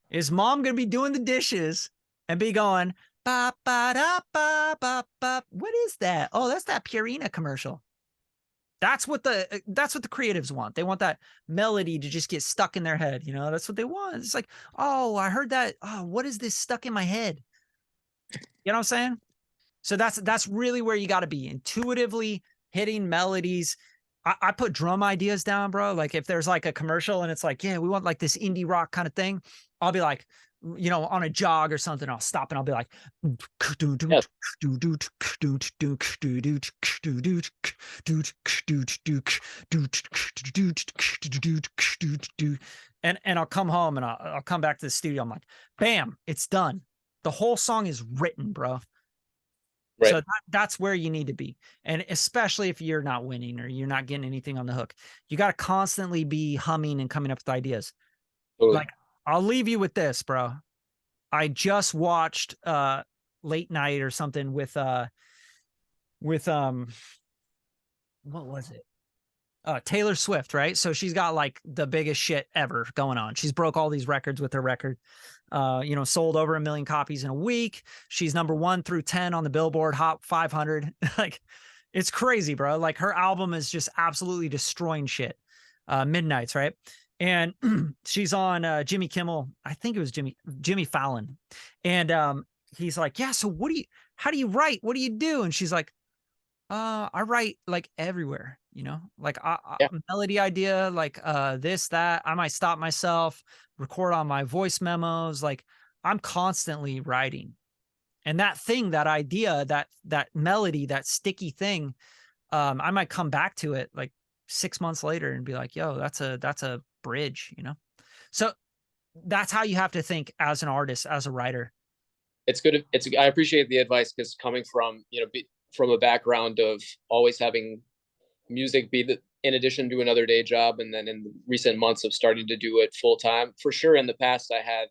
Is mom going to be doing the dishes and be going, ba, ba, da, ba, ba, ba. What is that? Oh, that's that Purina commercial. That's what the creatives want. They want that melody to just get stuck in their head. You know, that's what they want. It's like, oh, I heard that. Oh, what is this stuck in my head? You know what I'm saying? So that's really where you got to be, intuitively hitting melodies. I put drum ideas down, bro. Like if there's like a commercial and it's like, yeah, we want like this indie rock kind of thing. I'll be like, you know, on a jog or something, I'll stop and I'll be like, yes. And I'll come home and I'll come back to the studio. I'm like, bam, it's done. The whole song is written, bro. Right. So that's where you need to be. And especially if you're not winning or you're not getting anything on the hook, you got to constantly be humming and coming up with ideas. Totally. Like, I'll leave you with this, bro. I just watched late night or something with what was it? Taylor Swift, right? So she's got like the biggest shit ever going on. She's broke all these records with her record. Sold over 1 million copies in a week. She's number 1 through 10 on the Billboard Hot 500. Like, it's crazy, bro. Like, her album is just absolutely destroying shit. Midnights, right? And she's on Jimmy Kimmel. I think it was Jimmy Fallon. And he's like, yeah, so how do you write? What do you do? And she's like, I write like everywhere, like Yeah. melody idea, like this, that. I might stop myself, record on my voice memos. Like, I'm constantly writing. And that thing, that idea, that melody, that sticky thing, I might come back to it like 6 months later and be like, yo, that's a bridge. So that's how you have to think as an artist, as a writer. It's good. I appreciate the advice, because coming from, from a background of always having music be in addition to another day job, and then in the recent months of starting to do it full time. For sure, in the past, I had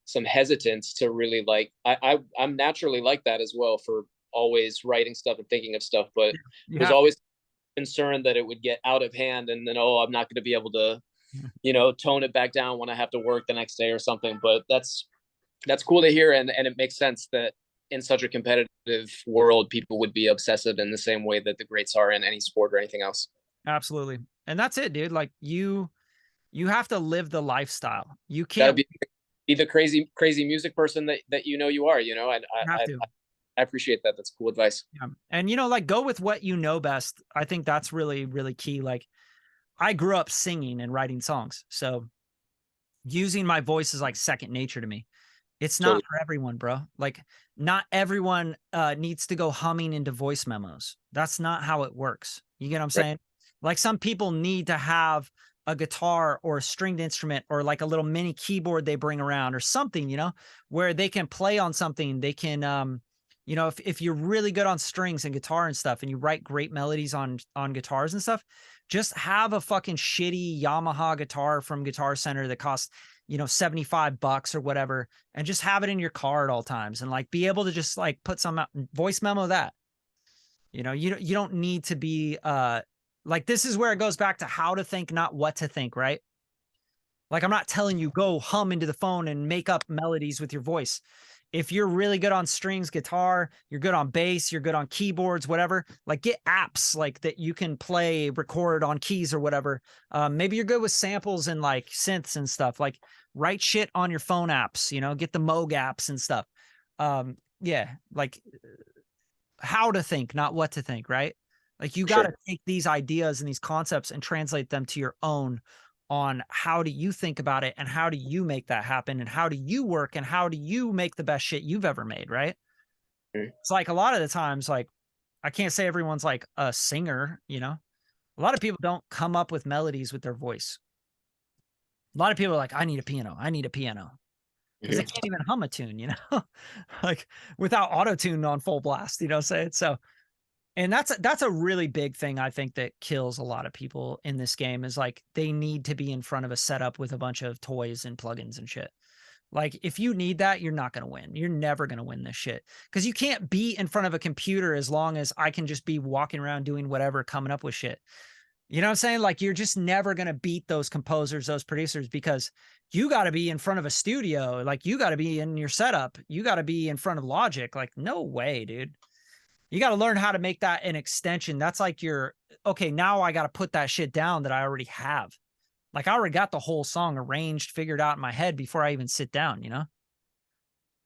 some hesitance to really like. I'm naturally like that as well, for always writing stuff and thinking of stuff, but You was have always concerned that it would get out of hand, and then, I'm not going to be able to, tone it back down when I have to work the next day or something. But that's cool to hear, and it makes sense that in such a competitive world, people would be obsessive in the same way that the greats are in any sport or anything else. absolutely. And that's it, dude. Like, you have to live the lifestyle. You Gotta can't be the crazy music person that you are. have to. I appreciate that. That's cool advice. Yeah. And like, go with what you know best. I think that's really, really key. Like, I grew up singing and writing songs. So using my voice is like second nature to me. It's not Totally. for everyone, bro. Like, not everyone needs to go humming into voice memos. That's not how it works. You get what I'm Right. saying? Like, some people need to have a guitar or a stringed instrument or like a little mini keyboard they bring around or something, where they can play on something. They can, if you're really good on strings and guitar and stuff, and you write great melodies on guitars and stuff, just have a fucking shitty Yamaha guitar from Guitar Center that costs, $75 or whatever, and just have it in your car at all times, and like be able to just like put some voice memo that, you don't need to be like, this is where it goes back to how to think, not what to think, right? Like, I'm not telling you go hum into the phone and make up melodies with your voice. If you're really good on strings, guitar, you're good on bass, you're good on keyboards, whatever, like, get apps like that you can play, record on keys or whatever. Maybe you're good with samples and like synths and stuff. Like, write shit on your phone apps, get the Moog apps and stuff. Yeah, like, how to think, not what to think, right? Like, you got to take these ideas and these concepts and translate them to your own, on how do you think about it and how do you make that happen and how do you work and how do you make the best shit you've ever made, right? Mhm. It's like, a lot of the times, like, I can't say everyone's like a singer, A lot of people don't come up with melodies with their voice. A lot of people are like, I need a piano. I need a piano. Because they Mhm. can't even hum a tune, like, without auto tune on full blast, say it. So, and that's a really big thing, I think, that kills a lot of people in this game, is like, they need to be in front of a setup with a bunch of toys and plugins and shit. Like, if you need that, you're not going to win. You're never going to win this shit, because you can't be in front of a computer as long as I can just be walking around doing whatever, coming up with shit. You know what I'm saying? Like, you're just never going to beat those composers, those producers, because you got to be in front of a studio. Like, you got to be in your setup. You got to be in front of Logic. Like, no way, dude. You got to learn how to make that an extension. That's like okay, now I got to put that shit down that I already have. Like, I already got the whole song arranged, figured out in my head before I even sit down,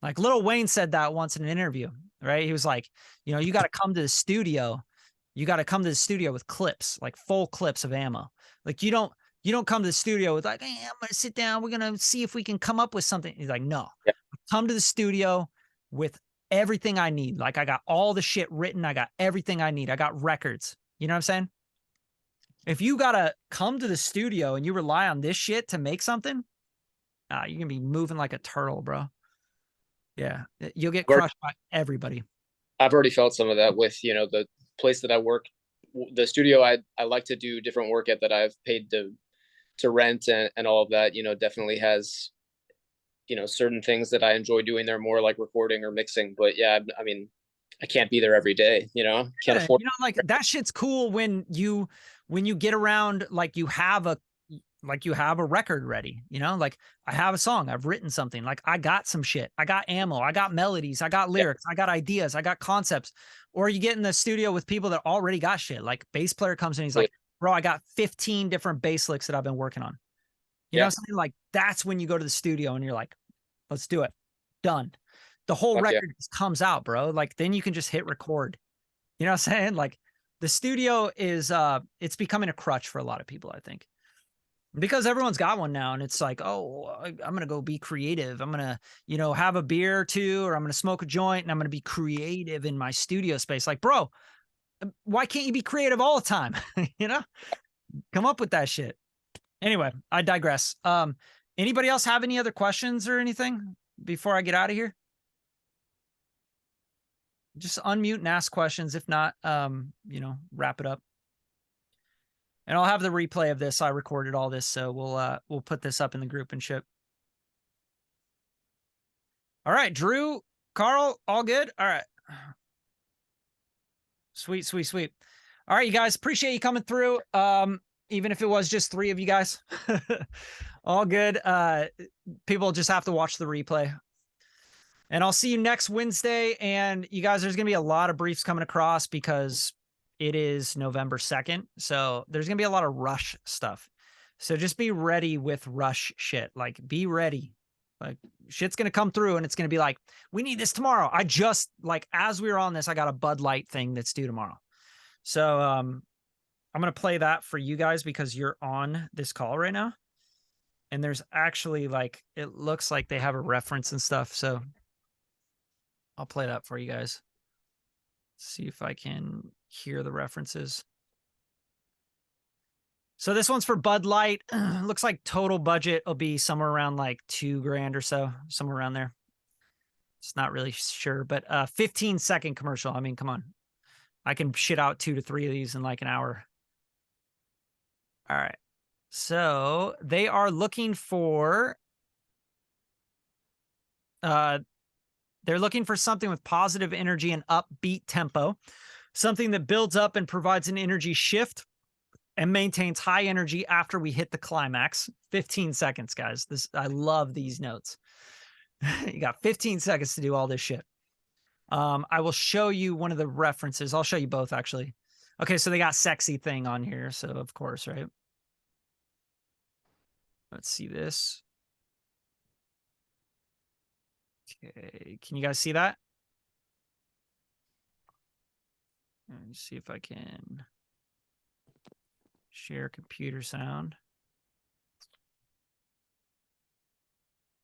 Like, Lil Wayne said that once in an interview, right? He was like, you got to come to the studio. You got to come to the studio with clips, like full clips of ammo. Like, you don't come to the studio with like, hey, I'm going to sit down. We're going to see if we can come up with something. He's like, no, Yeah. come to the studio with everything I need. Like, I got all the shit written. I got everything I need. I got records. You know what I'm saying? If you got to come to the studio and you rely on this shit to make something, you're going to be moving like a turtle, bro. Yeah. You'll get Work. crushed by everybody. I've already felt some of that with, you know, the place that I work, the studio I like to do different work at that I've paid to rent and all of that, you know, definitely has, you know, certain things that I enjoy doing there more, like recording or mixing. But yeah, I mean, I can't be there every day, you know, can't Yeah, afford. you know, like that shit's cool when you get around, like you have a record ready, you know, like I have a song, I've written something, like I got some shit, I got ammo, I got melodies, I got Yeah, lyrics, I got ideas, I got concepts. Or you get in the studio with people that already got shit. Like bass player comes in, he's totally. like, bro, I got 15 different bass licks that I've been working on. You know, Yeah, something like that's when you go to the studio and you're like, let's do it. Done. The whole fuck yeah. record just comes out, bro. Like then you can just hit record. You know what I'm saying? Like the studio is it's becoming a crutch for a lot of people, I think. Because everyone's got one now and it's like, oh, I'm going to go be creative. I'm going to, you know, have a beer or two, or I'm going to smoke a joint and I'm going to be creative in my studio space. Like, bro, why can't you be creative all the time? You know, come up with that shit. Anyway, I digress. Anybody else have any other questions or anything before I get out of here? Just unmute and ask questions. If not, you know, wrap it up. And I'll have the replay of this. I recorded all this, so we'll put this up in the group and ship. All right, Drew, Carl, all good? All right. Sweet, sweet, sweet. All right, you guys, appreciate you coming through. Even if it was just 3 of you guys. All good. People just have to watch the replay. And I'll see you next Wednesday. And you guys, there's going to be a lot of briefs coming across because it is November 2nd. So there's going to be a lot of rush stuff. So just be ready with rush shit. Like, be ready. Like, shit's going to come through and it's going to be like, we need this tomorrow. I just, like, as we were on this, I got a Bud Light thing that's due tomorrow. So I'm going to play that for you guys because you're on this call right now. And there's actually, like, it looks like they have a reference and stuff. So I'll play that for you guys. See if I can hear the references. So this one's for Bud Light. Looks like total budget will be somewhere around like $2,000 or so, somewhere around there. It's not really sure, but 15-second commercial. I mean, come on. I can shit out 2 to 3 of these in like an hour. All right. So they are looking for they're looking for something with positive energy and upbeat tempo, something that builds up and provides an energy shift and maintains high energy after we hit the climax. 15 seconds, guys. I love these notes. You got 15 seconds to do all this shit. I will show you one of the references. I'll show you both, actually. Okay, so they got sexy thing on here, so of course, right? Let's see this. Okay, can you guys see that? Let me see if I can share computer sound.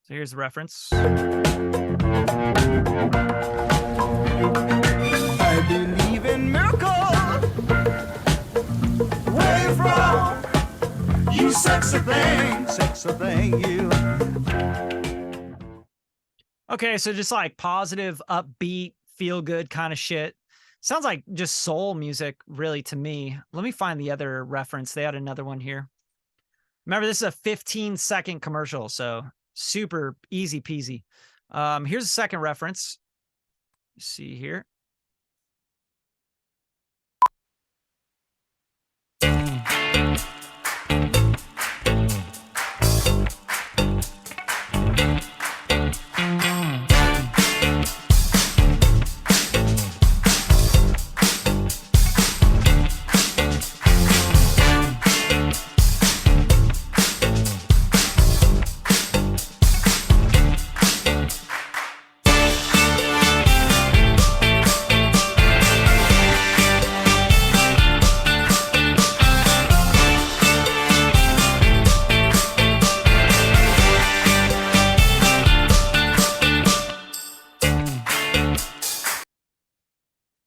So here's the reference. I believe in miracles. Where you from? You sexy thing, you. Okay, so just like positive, upbeat, feel good kind of shit. Sounds like just soul music, really, to me. Let me find the other reference. They had another one here. Remember, this is a 15-second commercial, so super easy peasy. Here's a second reference. See here.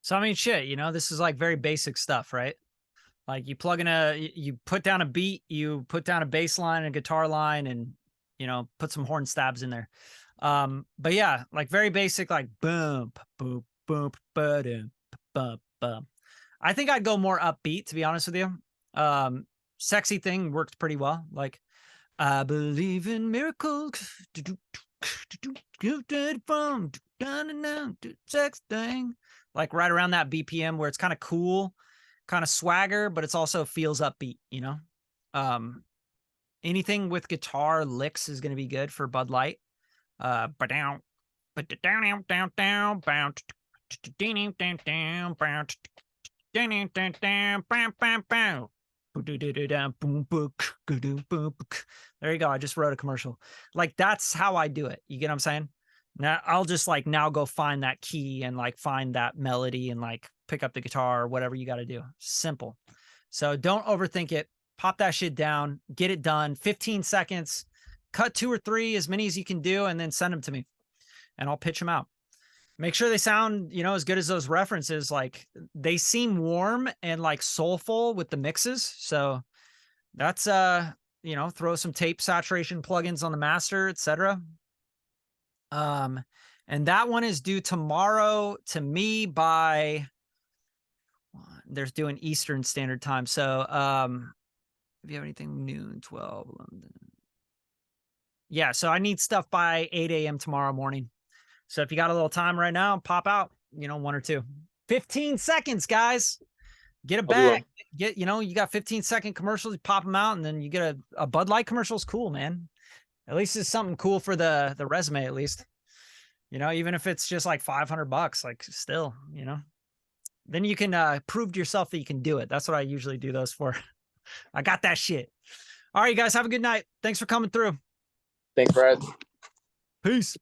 So, I mean, shit, you know, this is like very basic stuff, right? Like you plug in you put down a beat, you put down a bass line, a guitar line, and, you know, put some horn stabs in there. But yeah, like very basic, like boom, boop, boom, ba-dum, ba-bum. I think I'd go more upbeat, to be honest with you. Sexy thing worked pretty well. Like, I believe in miracles. Sex thing. Like right around that BPM where it's kind of cool, kind of swagger, but it's also feels upbeat, you know? Anything with guitar licks is going to be good for Bud Light. Ba-down, ba-down, down, down, bound, down, down, down, bound, down, down, down, bam, bam, bam. There you go. I just wrote a commercial. Like that's how I do it. You get what I'm saying? Now I'll just like now go find that key and like find that melody and like pick up the guitar or whatever you got to do. Simple. So don't overthink it. Pop that shit down, get it done. 15 seconds, cut 2 or 3, as many as you can do, and then send them to me and I'll pitch them out. Make sure they sound, you know, as good as those references. Like they seem warm and like soulful with the mixes. So that's, you know, throw some tape saturation plugins on the master, etc. And that one is due tomorrow to me by, they're doing Eastern Standard Time. So, if you have anything noon, 12, 11. Yeah, so I need stuff by 8 a.m. tomorrow morning. So if you got a little time right now, pop out, you know, 1 or 2. 15 seconds, guys. Get a bag. Get, you know, you got 15-second commercials, you pop them out, and then you get a Bud Light commercial is cool, man. At least it's something cool for the resume, at least. You know, even if it's just like $500, like still, you know. Then you can prove to yourself that you can do it. That's what I usually do those for. I got that shit. All right, you guys, have a good night. Thanks for coming through. Thanks, Brad. Peace.